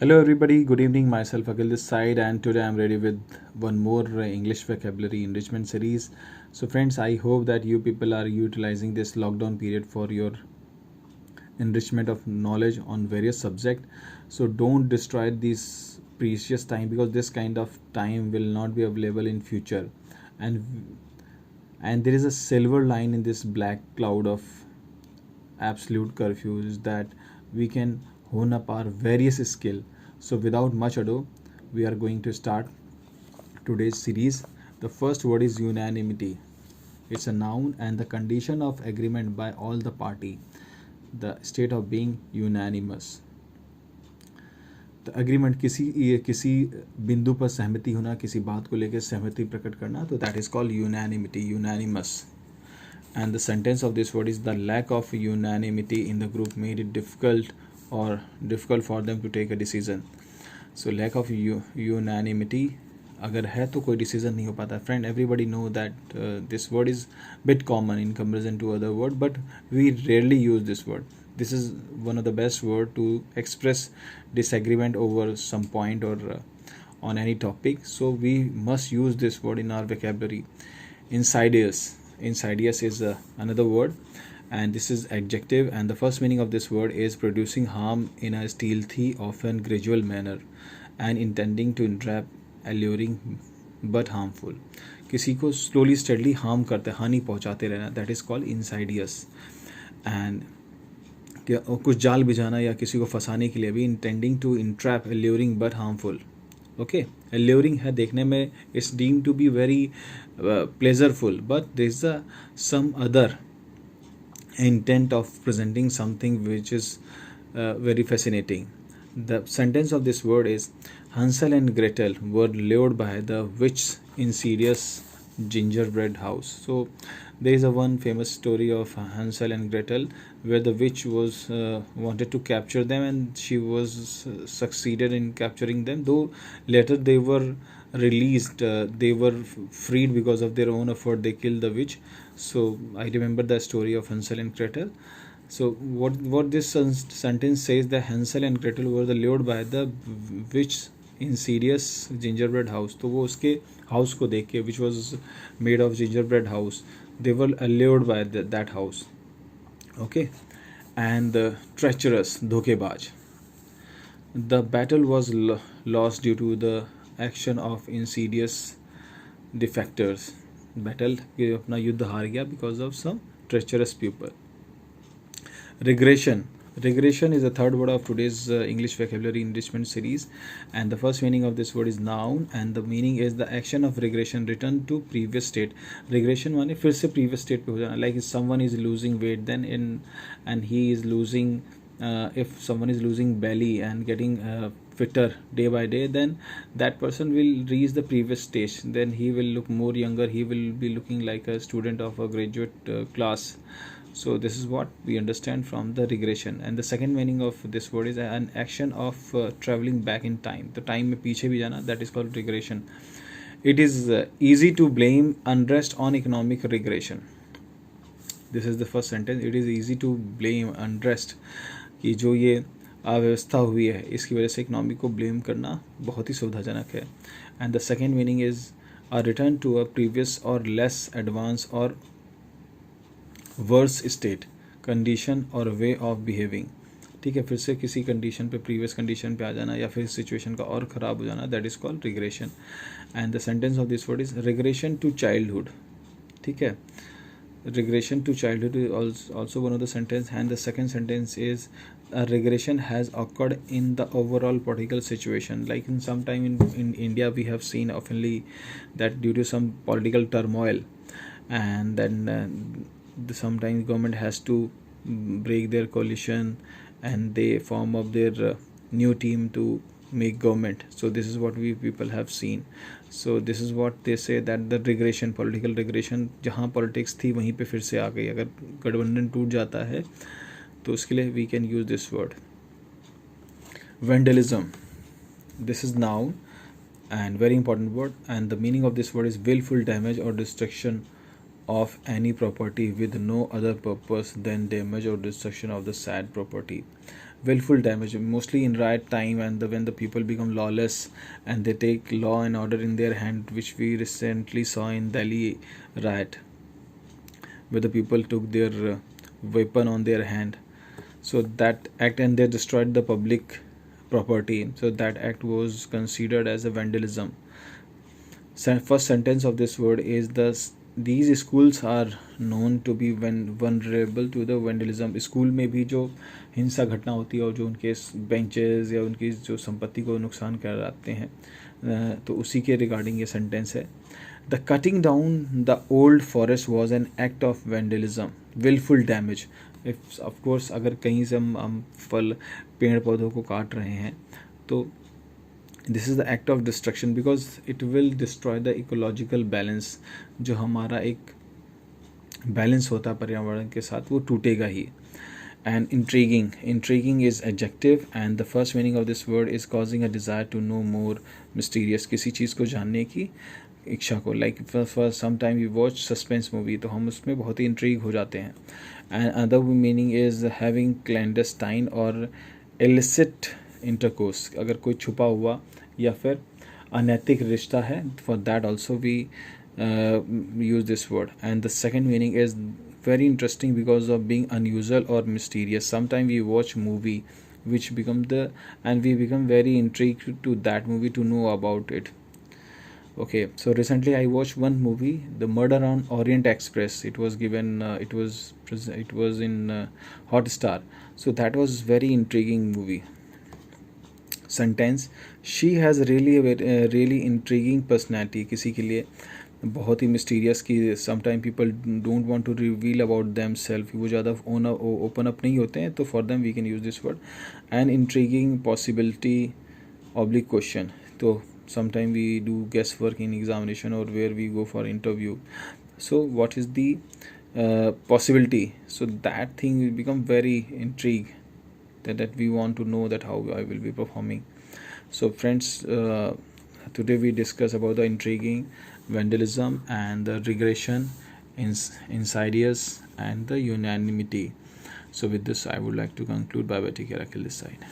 Hello, everybody. Good evening. Myself Akhil this side, and today I'm ready with one more English vocabulary enrichment series. So, friends, I hope that you people are utilizing this lockdown period for your enrichment of knowledge on various subjects. So, don't destroy this precious time because this kind of time will not be available in future, and and there is a silver line in this black cloud of absolute curfew is that we can hone up our various skill. So without much ado, we are going to start today's series. The first word is unanimity. It's a noun and the condition of agreement by all the party, the state of being unanimous. तो agreement किसी बिंदु पर सहमति होना, किसी बात को लेकर सहमति प्रकट करना, तो that is called unanimity, unanimous. And the sentence of this word is the lack of unanimity in the group made it difficult for them to take a decision. So lack of unanimity अगर है तो कोई decision नहीं हो पाता. Friend, everybody know that this word is bit common in comparison to other word, but we rarely use this word. This is one of the best word to express disagreement over some point or on any topic. So we must use this word in our vocabulary. Insidious. Insidious is another word, and this is adjective, and the first meaning of this word is producing harm in a stealthy, often gradual manner, and intending to entrap, alluring but harmful. किसी को slowly steadily harm करते, हानि पहुंचाते रहना, that is called insidious. And कुछ जाल बिछाना या किसी को फंसाने के लिए भी intending to entrap, alluring but harmful. Okay, alluring है देखने में, it's deemed to be very pleasureful, but there is some other intent of presenting something which is very fascinating. The sentence of this word is Hansel and Gretel were lured by the witch's insidious gingerbread house. So there is a one famous story of Hansel and Gretel where the witch was wanted to capture them, and she was succeeded in capturing them, though later they were released, they were freed because of their own effort. They killed the witch. So I remember the story of Hansel and Gretel. So what this sentence says, that Hansel and Gretel were lured by the witch insidious gingerbread house. तो वो उसके house को देख के, which was made of gingerbread house, they were allured by that house. Okay. And treacherous, धोखेबाज. The battle was lost due to the action of insidious defectors. Battle ये अपना युद्ध हार गया because of some treacherous people. Regression. Regression is the third word of today's English vocabulary enrichment series, and the first meaning of this word is noun, and the meaning is the action of regression, return to previous state. Regression माने फिर से previous state पे हो जाना. Like if someone is losing weight, then and he is losing, if someone is losing belly and getting fitter day by day, then that person will reach the previous stage. Then he will look more younger. He will be looking like a student of a graduate class. So this is what we understand from the regression. And the second meaning of this word is an action of traveling back in time. The time में पीछे भी जाना, that is called regression. It is easy to blame unrest on economic regression. This is the first sentence. It is easy to blame unrest, कि जो ये अव्यवस्था हुई है इसकी वजह से इकोनॉमी को ब्लेम करना बहुत ही सुविधाजनक है. And the second meaning is a return to a previous or less advance or worse state, condition or way of behaving. ठीक है, फिर से किसी कंडीशन पे, प्रीवियस कंडीशन पे आ जाना या फिर सिचुएशन का और ख़राब हो जाना, that is called regression. And the sentence of this word is regression to childhood. ठीक है, regression to childhood is also one of the sentence. And the second sentence is a regression has occurred in the overall political situation. Like in some time in India we have seen oftenly that due to some political turmoil, and then sometimes government has to break their coalition and they form up their new team to make government. So this is what we people have seen. So this is what they say, that the regression, political regression, जहाँ politics थी वहीं पे फिर से आ गई. अगर गठबंधन टूट जाता है तो उसके लिए we can use this word. Vandalism. This is noun and very important word, and the meaning of this word is willful damage or destruction of any property with no other purpose than damage or destruction of the said property. willful damage, mostly in riot time, and when the people become lawless and they take law and order in their hand, which we recently saw in Delhi riot, where the people took their weapon on their hand. So that act, and they destroyed the public property. So that act was considered as a vandalism. First sentence of this word is these schools are known to be vulnerable to the vandalism. School में भी जो हिंसा घटना होती है और जो उनके बेंचेस या उनकी जो संपत्ति को नुकसान कराते हैं, तो उसी के रिगार्डिंग ये सेंटेंस है. The cutting down the old forest was an act of vandalism, wilful damage. If of course अगर कहीं से हम फल पेड़ पौधों को काट रहे हैं, तो this is the act of destruction, because it will destroy the ecological balance. जो हमारा एक बैलेंस होता है पर्यावरण के साथ, वो टूटेगा ही. And intriguing is adjective, and the first meaning of this word is causing a desire to know more mysterious, किसी चीज़ को जानने की इच्छा को. Like for some time we watch suspense movie, तो हम उसमें बहुत ही इंट्रीग हो जाते हैं. And other meaning is having clandestine और इलिसिट इंटरकोर्स, अगर कोई छुपा हुआ या फिर अनैतिक रिश्ता है, for that also we use this word. And the second meaning is very interesting because of being unusual or mysterious. Sometimes we watch movie which become and we become very intrigued to that movie to know about it. Okay, so recently I watched one movie, The Murder on Orient Express. It was given it was in Hotstar. So that was very intriguing movie. Sentence, she has really intriguing personality. किसी के लिए बहुत ही mysterious की sometime people don't want to reveal about them self, वो ज़्यादा open up नहीं होते हैं, तो for them we can use this word. And intriguing possibility oblique question, तो sometime we do guess work in examination और where we go for interview. So what is the possibility, so that thing will become very intrigue, that we want to know that how I will be performing. So friends, today we discuss about the intriguing, vandalism, and the regression, insidious, and the unanimity. So with this I would like to conclude. Bye bye, take care, Akhil this side.